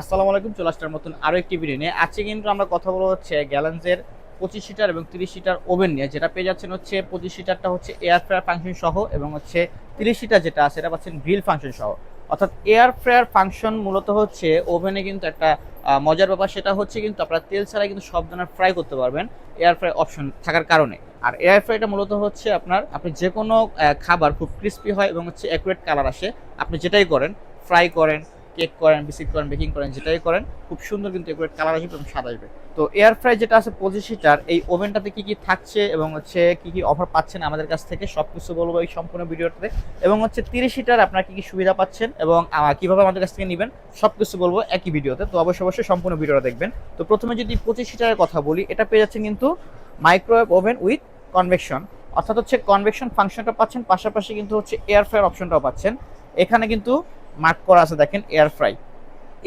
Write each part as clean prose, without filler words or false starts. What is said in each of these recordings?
আসসালামু আলাইকুম। চলে আসলাম নতুন আরো একটি ভিডিও নিয়ে। আজকে কিন্তু আমরা কথা বলবো হচ্ছে গ্যালান্সের 25 সিটার এবং 30 সিটার ওভেন নিয়ে। যেটা পেয়ে যাচ্ছেন হচ্ছে 25 সিটারটা হচ্ছে এয়ার ফ্রায়ার ফাংশন সহ, এবং হচ্ছে 30 সিটার যেটা আছে এটা পাচ্ছেন গ্রিল ফাংশন সহ। অর্থাৎ এয়ার ফ্রায়ার ফাংশন মূলত হচ্ছে ওভেনে কিন্তু একটা মজার ব্যাপার, সেটা হচ্ছে কিন্তু আপনারা তেল ছাড়া কিন্তু সব ধরনের ফ্রাই করতে পারবেন এয়ার ফ্রাই অপশন থাকার কারণে। আর এয়ার ফ্রাইটা মূলত হচ্ছে আপনি যে কোনো খাবার খুব ক্রিস্পি হয় এবং হচ্ছে অ্যাকুরেট কালার আসে। আপনি যেটাই করেন, ফ্রাই করেন, কেক করেন, বিস্কিট করেন, বেকিং করেন, যেটাই করেন খুব সুন্দর কিন্তু এগুলোর কালার আসবে এবং স্বাদ আসবে। তো এয়ার ফ্রাই যেটা আছে 25 সিটার, এই ওভেনটাতে কি কি থাকছে এবং হচ্ছে কি কি অফার পাচ্ছেন আমাদের কাছ থেকে সবকিছু বলবো এই সম্পূর্ণ ভিডিওতে। এবং হচ্ছে 30 সিটার আপনারা কি কি সুবিধা পাচ্ছেন এবং কিভাবে আমাদের কাছ থেকে নেবেন সবকিছু বলবো একই ভিডিওতে। তো অবশ্যই সম্পূর্ণ ভিডিওটা দেখবেন। তো প্রথমে যদি 25 সিটারের কথা বলি, এটা পেয়ে যাচ্ছেন কিন্তু মাইক্রোওয়েভ ওভেন উইথ কনভেকশন, অর্থাৎ হচ্ছে কনভেকশন ফাংশনটা পাচ্ছেন, পাশাপাশি কিন্তু হচ্ছে এয়ার ফ্রায়ার অপশনটাও পাচ্ছেন। এখানে কিন্তু মার্ক করা আছে দেখেন এয়ার ফ্রাই।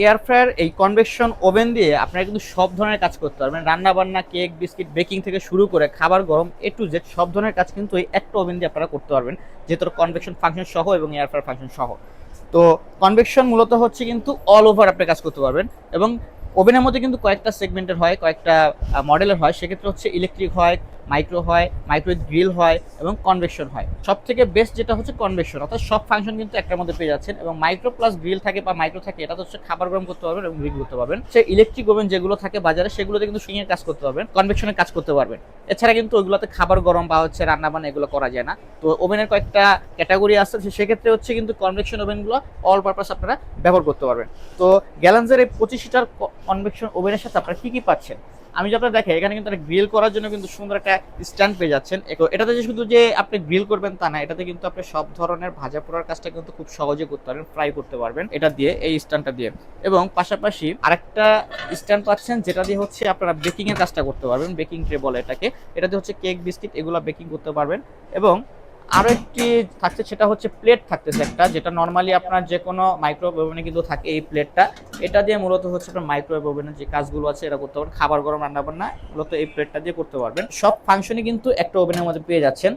এয়ার ফ্রায়ার এই কনভেকশন ওভেন দিয়ে আপনারা কিন্তু সব ধরনের কাজ করতে পারবেন। রান্না বান্না, কেক, বিস্কিট, বেকিং থেকে শুরু করে খাবার গরম টু জেড সব ধরনের কাজ কিন্তু এই একটা ওভেন দিয়ে আপনারা করতে পারবেন, যেহেতু কনভেকশন ফাংশন সহ এবং এয়ার ফ্রায়ার ফাংশন সহ। তো কনভেকশন মূলত হচ্ছে কিন্তু অল ওভার আপনি কাজ করতে পারবেন। এবং ওভেনের মধ্যে কিন্তু কয়েকটা সেগমেন্টের হয়, কয়েকটা মডেলের হয়। সেক্ষেত্রে হচ্ছে ইলেকট্রিক হয়, মাইক্রো হয়, মাইক্রোওয়েভ গ্রিল হয় এবং কনভেকশন হয়। সব থেকে বেস্ট যেটা হচ্ছে কনভেকশন, অর্থাৎ সব ফাংশন কিন্তু একটার মধ্যে পেয়ে যাচ্ছেন। এবং মাইক্রো প্লাস গ্রিল থাকে বা মাইক্রো থাকে, এটা হচ্ছে খাবার গরম করতে পারবেন এবং গ্রিল করতে পারবেন। সে ইলেকট্রিক ওভেন যেগুলো থাকে বাজারে সেগুলোতে কিন্তু সুইংয়ের কাজ করতে পারবেন, কনভেকশনের কাজ করতে পারবেন। এছাড়া কিন্তু ওইগুলোতে খাবার গরম বা হচ্ছে রান্না বান্না এগুলো করা যায় না। তো ওভেনের কয়েকটা ক্যাটাগরি আছে, সেক্ষেত্রে হচ্ছে কিন্তু কনভেকশন ওভেনগুলো অল পারপাস আপনারা ব্যবহার করতে পারবেন। তো গ্যালান্সের এই 25 সিটার কনভেকশন ওভেনের সাথে আপনারা কি কি পাচ্ছেন আমি যদি আপনারা দেখেন, এখানে কিন্তু গ্রিল করার জন্য কিন্তু সুন্দর একটা স্ট্যান্ড পেয়ে যাচ্ছেন। এটাতে যে শুধু যে আপনি গ্রিল করবেন তা না, এটাতে কিন্তু আপনি সব ধরনের ভাজা পোড়ার কাজটা কিন্তু খুব সহজে করতে পারবেন, ফ্রাই করতে পারবেন এটা দিয়ে, এই স্ট্যান্ডটা দিয়ে। এবং পাশাপাশি আরেকটা স্ট্যান্ড পাচ্ছেন যেটা দিয়ে হচ্ছে আপনারা বেকিং এর কাজটা করতে পারবেন, বেকিং ট্রে বলে এটাকে। এটা দিয়ে হচ্ছে কেক, বিস্কিট এগুলো বেকিং করতে পারবেন। এবং আরো একটি থাকছে, সেটা হচ্ছে প্লেট থাকতেছে একটা, যেটা নর্মালি আপনার যে কোনো মাইক্রোওয়েভ ওভেনে কিন্তু থাকে এই প্লেটটা। এটা দিয়ে মূলত হচ্ছে আপনার মাইক্রোওয়েভ ওভেনের যে কাজগুলো আছে এটা করতে পারবেন, খাবার গরম রান্না বান্না মূলত এই প্লেটটা দিয়ে করতে পারবেন। সব ফাংশনই কিন্তু একটা ওভেনের মধ্যে পেয়ে যাচ্ছেন।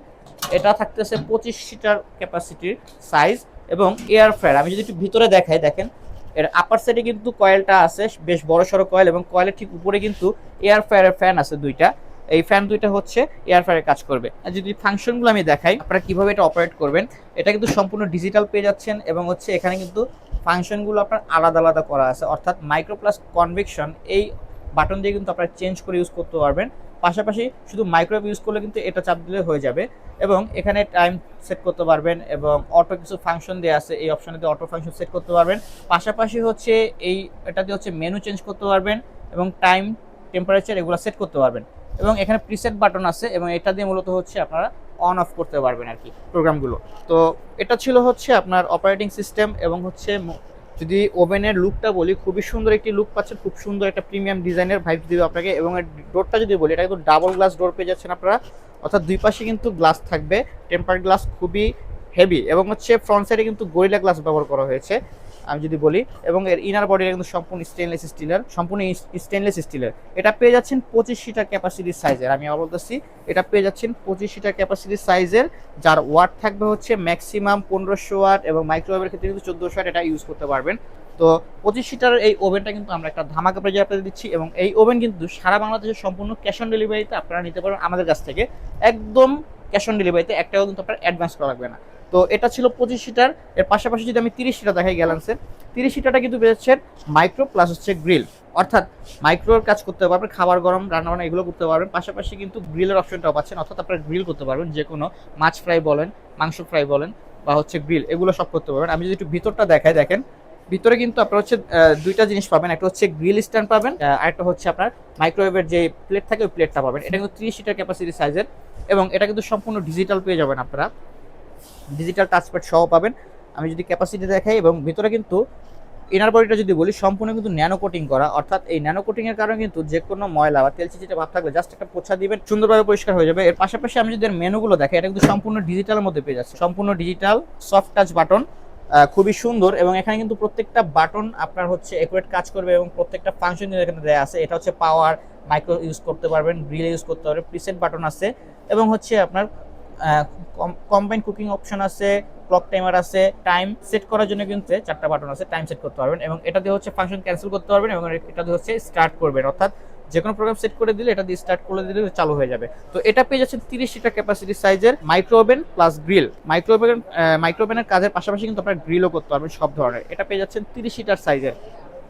এটা থাকতেছে 25 সিটার ক্যাপাসিটির সাইজ এবং এয়ার ফ্রায়ার। আমি যদি একটু ভিতরে দেখাই, দেখেন এর আপার সাইডে কিন্তু কয়েলটা আছে, বেশ বড় সড়ো কয়েল, এবং কয়েলের ঠিক উপরে কিন্তু এয়ার ফ্রায়ারের ফ্যান আছে দুইটা। এই ফ্যান দুইটা হচ্ছে এয়ার ফ্রায়ারের কাজ করবে। আর যদি ফাংশনগুলো আমি দেখাই আপনারা কিভাবে এটা অপারেট করবেন, এটা কিন্তু সম্পূর্ণ ডিজিটাল পেয়ে যাচ্ছেন। এবং হচ্ছে এখানে কিন্তু ফাংশনগুলো আপনার আলাদা আলাদা করা আছে, অর্থাৎ মাইক্রো প্লাস কনভেকশন এই বাটন দিয়ে কিন্তু আপনারা চেঞ্জ করে ইউজ করতে পারবেন। পাশাপাশি শুধু মাইক্রোওয়েভ ইউজ করলে কিন্তু এটা চাপ দিলে হয়ে যাবে। এবং এখানে টাইম সেট করতে পারবেন এবং অটো কিছু ফাংশন দেওয়া আছে, এই অপশনে দিয়ে অটো ফাংশন সেট করতে পারবেন। পাশাপাশি হচ্ছে এটাতে হচ্ছে মেনু চেঞ্জ করতে পারবেন এবং টাইম, টেম্পারেচার এগুলো সেট করতে পারবেন। এবং এখানে প্রিসেট বাটন আছে এবং এটা দিয়ে মূলত হচ্ছে আপনারা অন অফ করতে পারবেন আর কি প্রোগ্রামগুলো। তো এটা ছিল হচ্ছে আপনার অপারেটিং সিস্টেম। এবং হচ্ছে যদি ওভেনের লুকটা বলি, খুবই সুন্দর একটি লুক পাচ্ছেন, খুব সুন্দর একটা প্রিমিয়াম ডিজাইনের ভাইব দিবে আপনাকে। এবং এর ডোরটা যদি বলি, এটা কিন্তু ডাবল গ্লাস ডোর পেয়ে যাচ্ছেন আপনারা, অর্থাৎ দুই পাশে কিন্তু গ্লাস থাকবে, টেম্পার গ্লাস খুবই হেভি। এবং হচ্ছে ফ্রন্ট সাইডে কিন্তু গরিলা গ্লাস ব্যবহার করা হয়েছে আমি যদি বলি। এবং এর ইনার বডিটা কিন্তু সম্পূর্ণ স্টেনলেস স্টিলের। এটা পেয়ে যাচ্ছেন 25 সিটার ক্যাপাসিটির সাইজের। আমি আবার বলতেছি, এটা পেয়ে যাচ্ছেন 25 সিটার ক্যাপাসিটির সাইজের, যার ওয়াট থাকবে হচ্ছে ম্যাক্সিমাম 1500 ওয়াট, এবং মাইক্রোওয়েভের ক্ষেত্রে কিন্তু 1400 ওয়াট এটা ইউজ করতে পারবেন। তো 25 সিটারের এই ওভেনটা কিন্তু আমরা একটা ধামাকা প্রাইজে আপনাদের দিচ্ছি। এবং এই ওভেন কিন্তু সারা বাংলাদেশের সম্পূর্ণ ক্যাশ অন ডেলিভারিতে আপনারা নিতে পারবেন আমাদের কাছ থেকে, একদম ক্যাশ অন ডেলিভারিতে, একটাও কিন্তু আপনার অ্যাডভান্স করা লাগবে না। তো এটা ছিল 25 সিটার। এর পাশাপাশি যদি আমি 30 সিটার দেখাই, গ্যালান্সের 30 সিটারটা কিন্তু পেয়েছেন মাইক্রো প্লাস হচ্ছে গ্রিল, অর্থাৎ মাইক্রোর কাজ করতে পারবেন, খাবার গরম রান্না বান্না এগুলো করতে পারবেন। পাশাপাশি কিন্তু গ্রিলের অপশনটাও পাচ্ছেন, অর্থাৎ আপনারা গ্রিল করতে পারবেন, যে কোনো মাছ ফ্রাই বলেন, মাংস ফ্রাই বলেন বা হচ্ছে গ্রিল, এগুলো সব করতে পারবেন। আমি যদি একটু ভিতরটা দেখাই, দেখেন ভিতরে কিন্তু আপনার হচ্ছে দুইটা জিনিস পাবেন, একটা হচ্ছে গ্রিল স্ট্যান্ড পাবেন, আরেকটা হচ্ছে আপনার মাইক্রোওয়েভের যে প্লেট থাকে ওই প্লেটটা পাবেন। এটা কিন্তু 30 সিটার ক্যাপাসিটি সাইজের এবং এটা কিন্তু সম্পূর্ণ ডিজিটাল পেয়ে যাবেন আপনারা, ডিজিটাল টাচপ্যাড সহ পাবেন। আমি যদি ক্যাপাসিটি দেখাই, এবং ভিতরে কিন্তু ইনার বডিটা যদি বলি সম্পূর্ণ কিন্তু ন্যানো কোটিং করা, অর্থাৎ এই ন্যানো কোটিং এর কারণে কিন্তু যে কোনো ময়লা বা তেল চিটচিটে ভাব থাকলে জাস্ট একটা পোছা দিবেন, সুন্দরভাবে পরিষ্কার হয়ে যাবে। এর পাশাপাশি আমি যদি এর মেনুগুলো দেখাই, এটা কিন্তু সম্পূর্ণ ডিজিটালের মধ্যে পেয়ে যাচ্ছে, সম্পূর্ণ ডিজিটাল সফট টাচ বাটন, খুবই সুন্দর। এবং এখানে কিন্তু প্রত্যেকটা বাটন আপনার হচ্ছে একুরেট কাজ করবে এবং প্রত্যেকটা ফাংশন এখানে দেওয়া আছে। এটা হচ্ছে পাওয়ার, মাইক্রো ইউজ করতে পারবেন, গ্রিল ইউজ করতে পারবেন, প্রিসেট বাটন আছে, এবং হচ্ছে আপনার কম্বাইন কুকিং অপশন আছে, ক্লক টাইমার আছে, টাইম সেট করার জন্য কিন্তু 4টা বাটন আছে, টাইম সেট করতে পারবেন এবং এটা দিয়ে হচ্ছে ফাংশন ক্যান্সেল করতে পারবেন এবং এটা দিয়ে হচ্ছে স্টার্ট করবেন, অর্থাৎ যে কোনো প্রোগ্রাম সেট করে দিলে এটা দিয়ে স্টার্ট করে দিলে চালু হয়ে যাবে। তো এটা পেয়ে যাচ্ছেন 30 লিটার ক্যাপাসিটি সাইজের micro oven plus grill. Micro ওভেনের কাজের পাশাপাশি কিন্তু আপনারা গ্রিলও করতে পারবেন সব ধরনের। এটা পেয়ে যাচ্ছেন 30 লিটার সাইজের।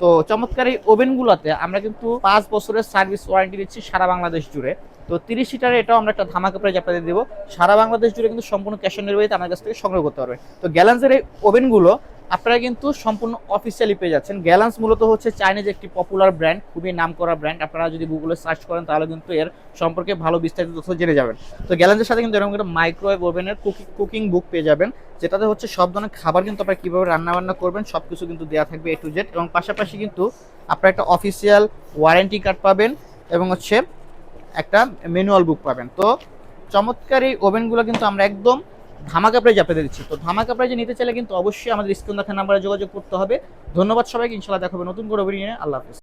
তো চমৎকার এই ওভেনগুলোতে আমরা কিন্তু 5 বছরের সার্ভিস ওয়ারেন্টি দিচ্ছি সারা বাংলাদেশ জুড়ে। তো 30 লিটারে এটাও আমরা একটা ধামাকা প্রাইজ আপনাদের দেবো। সারা বাংলাদেশ জুড়ে কিন্তু সম্পূর্ণ ক্যাশ অন ডেলিভারিতে আমার কাছ থেকে সংগ্রহ করতে পারবেন। তো গ্যালান্সের এই ওভেনগুলো আপনারা কিন্তু সম্পূর্ণ অফিসিয়ালি পেয়ে যাচ্ছেন। গ্যালান্স মূলত হচ্ছে চাইনিজ একটি পপুলার ব্র্যান্ড, খুবই নামকরা ব্র্যান্ড। আপনারা যদি গুগলে সার্চ করেন তাহলে কিন্তু এর সম্পর্কে ভালো বিস্তারিত তথ্য জেনে যাবেন। তো গ্যালান্সের সাথে কিন্তু এরকম একটা মাইক্রোওয়েভ ওভেনের কুকিং বুক পেয়ে যাবেন, যেটাতে হচ্ছে সব ধরনের খাবার কিন্তু আপনারা কীভাবে রান্নাবান্না করবেন সব কিছু কিন্তু দেওয়া থাকবে A to Z, এবং পাশাপাশি কিন্তু আপনারা একটা অফিসিয়াল ওয়ারেন্টি কার্ড পাবেন এবং হচ্ছে একটা ম্যানুয়াল বুক পাবেন। তো চমৎকার এই ওভেনগুলো কিন্তু আমরা একদম ধামাকা প্রাইজে আপনাদের দিচ্ছি। তো ধামাকা প্রাইজে নিতে চাইলে কিন্তু অবশ্যই আমাদের স্ক্রিন দেখা নাম্বারে যোগাযোগ করতে হবে। ধন্যবাদ সবাইকে, ইনশাআল্লাহ দেখা হবে নতুন করে ওভেন নিয়ে। আল্লাহ হাফেজ।